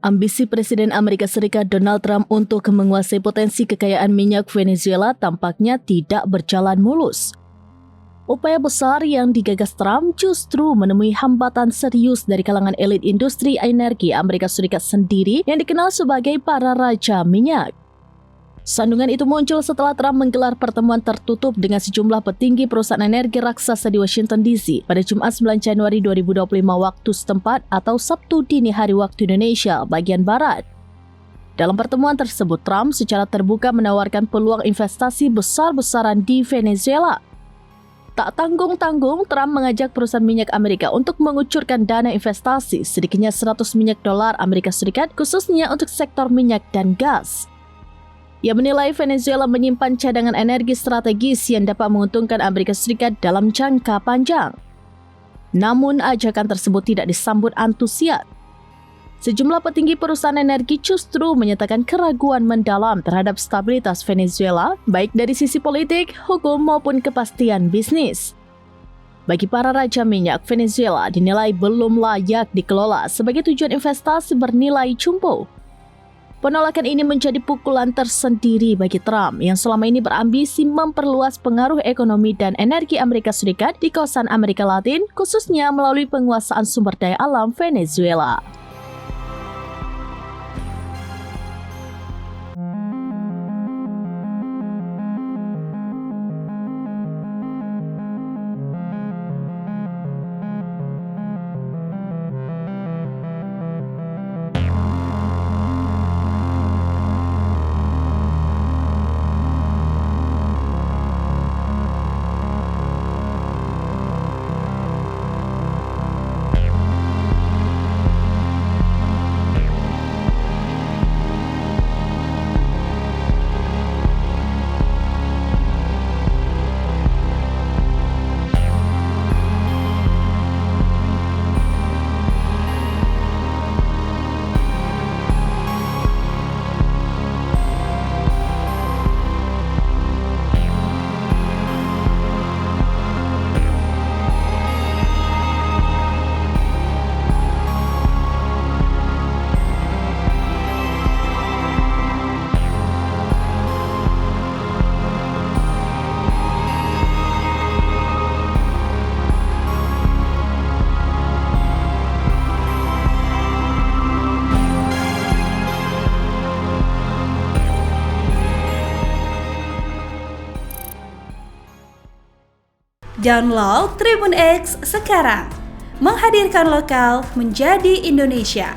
Ambisi Presiden Amerika Serikat Donald Trump untuk menguasai potensi kekayaan minyak Venezuela tampaknya tidak berjalan mulus. Upaya besar yang digagas Trump justru menemui hambatan serius dari kalangan elit industri energi Amerika Serikat sendiri yang dikenal sebagai para raja minyak. Sandungan itu muncul setelah Trump menggelar pertemuan tertutup dengan sejumlah petinggi perusahaan energi raksasa di Washington DC pada Jumat 9 Januari 2025 waktu setempat atau Sabtu dini hari waktu Indonesia bagian Barat. Dalam pertemuan tersebut, Trump secara terbuka menawarkan peluang investasi besar-besaran di Venezuela. Tak tanggung-tanggung, Trump mengajak perusahaan minyak Amerika untuk mengucurkan dana investasi sedikitnya $100 miliar Amerika Serikat khususnya untuk sektor minyak dan gas. Ia menilai Venezuela menyimpan cadangan energi strategis yang dapat menguntungkan Amerika Serikat dalam jangka panjang. Namun, ajakan tersebut tidak disambut antusias. Sejumlah petinggi perusahaan energi justru menyatakan keraguan mendalam terhadap stabilitas Venezuela, baik dari sisi politik, hukum, maupun kepastian bisnis. Bagi para raja minyak, Venezuela dinilai belum layak dikelola sebagai tujuan investasi bernilai jumbo. Penolakan ini menjadi pukulan tersendiri bagi Trump yang selama ini berambisi memperluas pengaruh ekonomi dan energi Amerika Serikat di kawasan Amerika Latin, khususnya melalui penguasaan sumber daya alam Venezuela. Download Tribun X sekarang, menghadirkan lokal menjadi Indonesia.